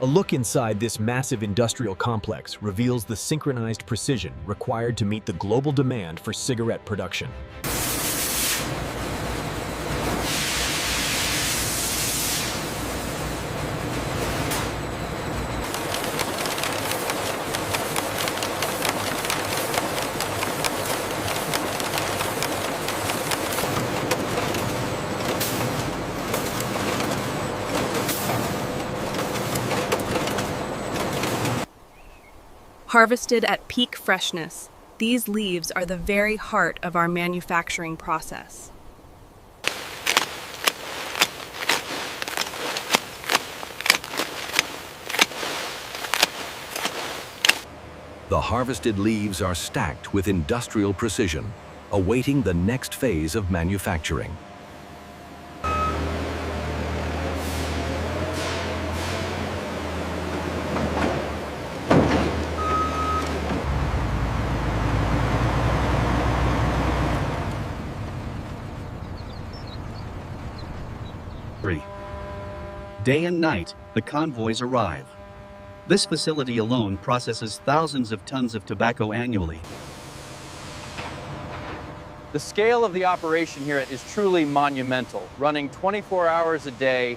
A look inside this massive industrial complex reveals the synchronized precision required to meet the global demand for cigarette production. Harvested at peak freshness, these leaves are the very heart of our manufacturing process. The harvested leaves are stacked with industrial precision, awaiting the next phase of manufacturing. Day and night, the convoys arrive. This facility alone processes thousands of tons of tobacco annually. The scale of the operation here is truly monumental, running 24 hours a day.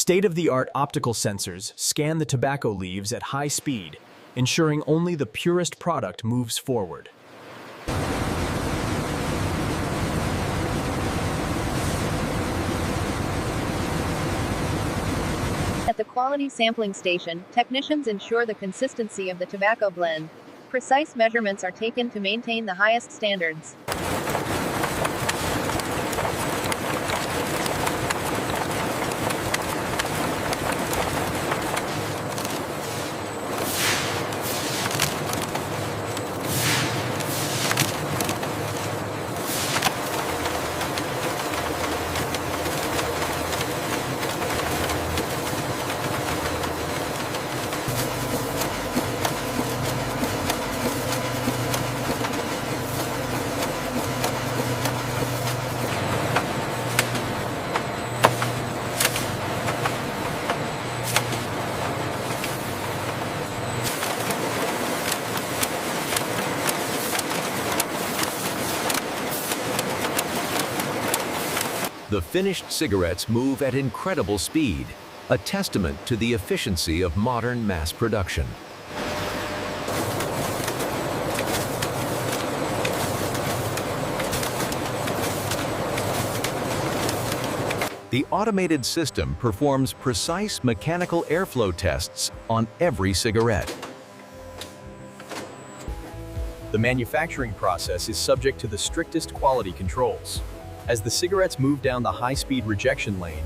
State-of-the-art optical sensors scan the tobacco leaves at high speed, ensuring only the purest product moves forward. At the quality sampling station, technicians ensure the consistency of the tobacco blend. Precise measurements are taken to maintain the highest standards. The finished cigarettes move at incredible speed, a testament to the efficiency of modern mass production. The automated system performs precise mechanical airflow tests on every cigarette. The manufacturing process is subject to the strictest quality controls. As the cigarettes move down the high-speed rejection lane,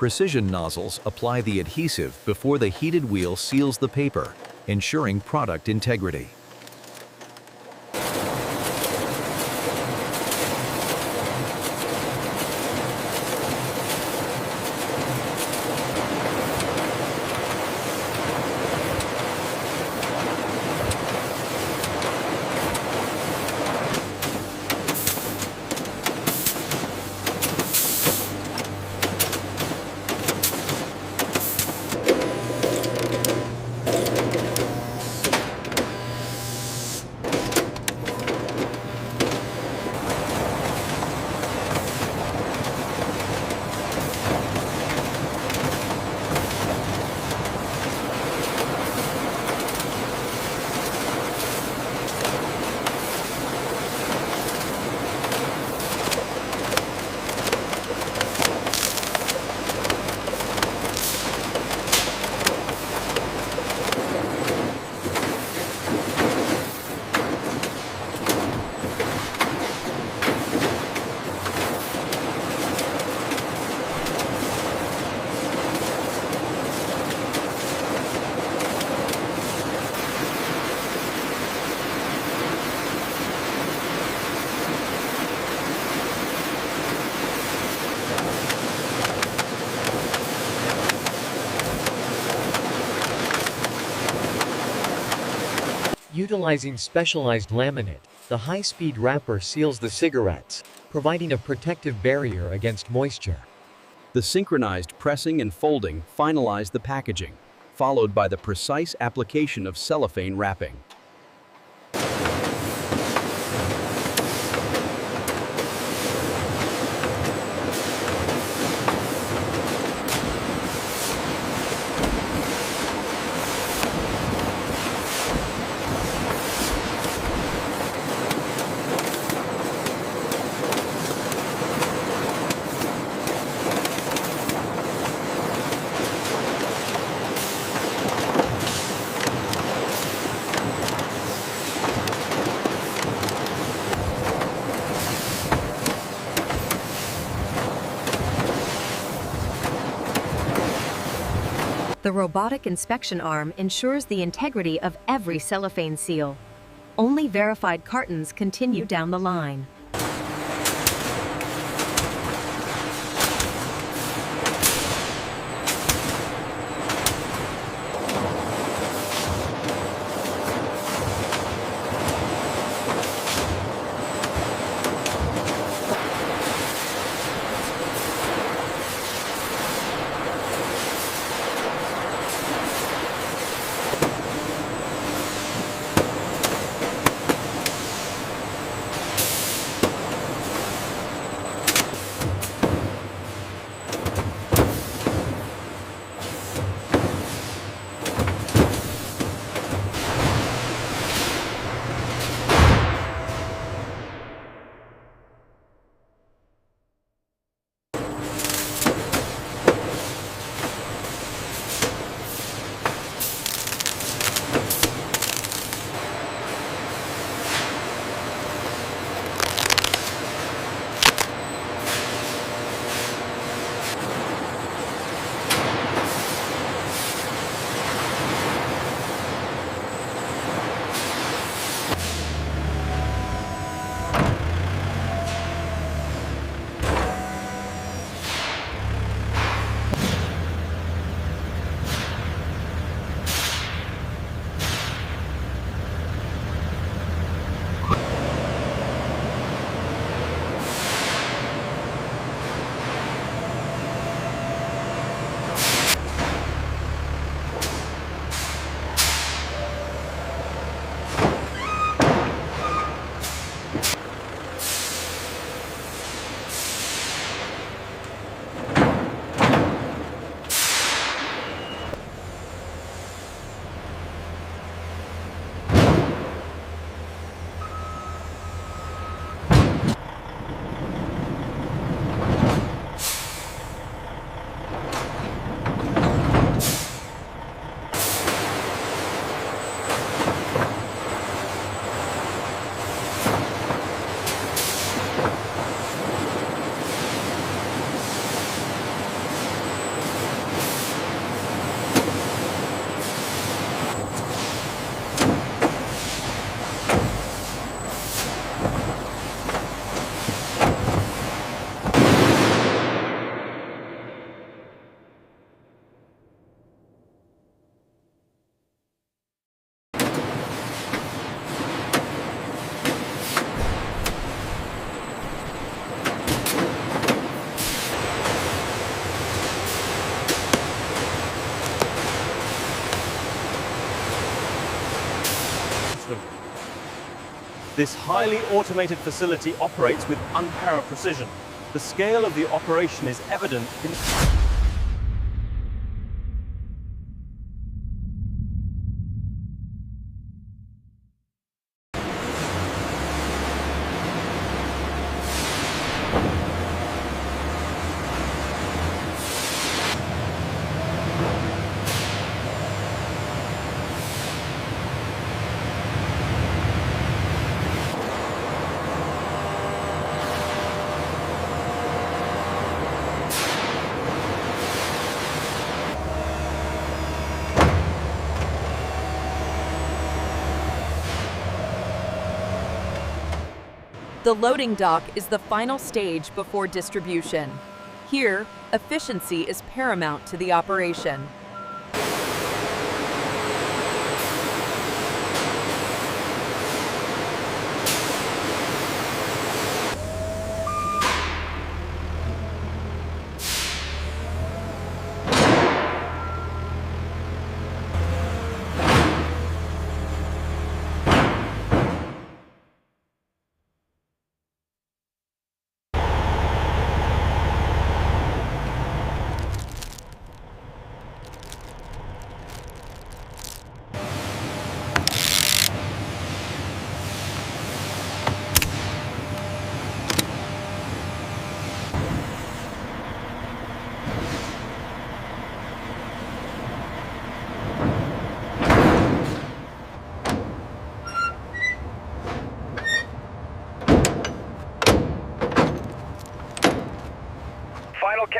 Precision nozzles apply the adhesive before the heated wheel seals the paper, ensuring product integrity. Utilizing specialized laminate, the high-speed wrapper seals the cigarettes, providing a protective barrier against moisture. The synchronized pressing and folding finalize the packaging, followed by the precise application of cellophane wrapping. The robotic inspection arm ensures the integrity of every cellophane seal. Only verified cartons continue down the line. This highly automated facility operates with unparalleled precision. The scale of the operation is evident in The loading dock is the final stage before distribution. Here, efficiency is paramount to the operation.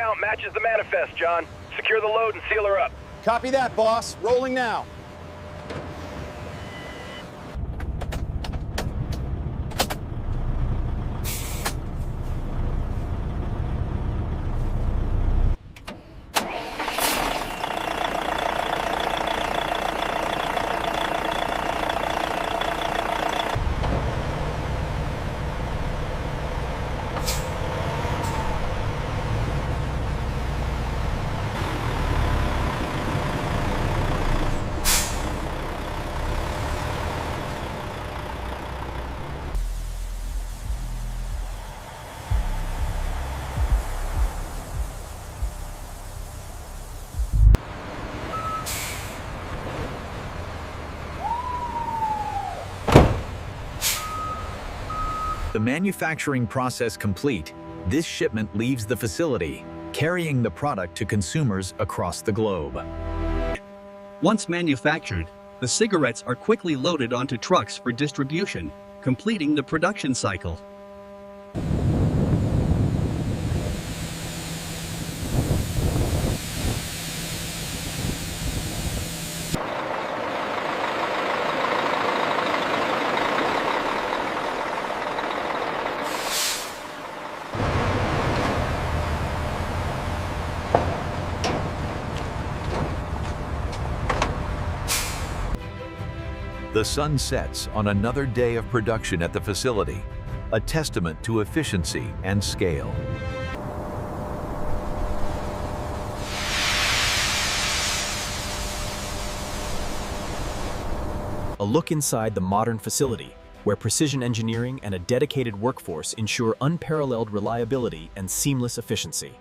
count matches the manifest, John. Secure the load and seal her up. Copy that, boss. Rolling now. The manufacturing process complete, this shipment leaves the facility, carrying the product to consumers across the globe. Once manufactured, the cigarettes are quickly loaded onto trucks for distribution, completing the production cycle. The sun sets on another day of production at the facility, a testament to efficiency and scale. A look inside the modern facility, where precision engineering and a dedicated workforce ensure unparalleled reliability and seamless efficiency.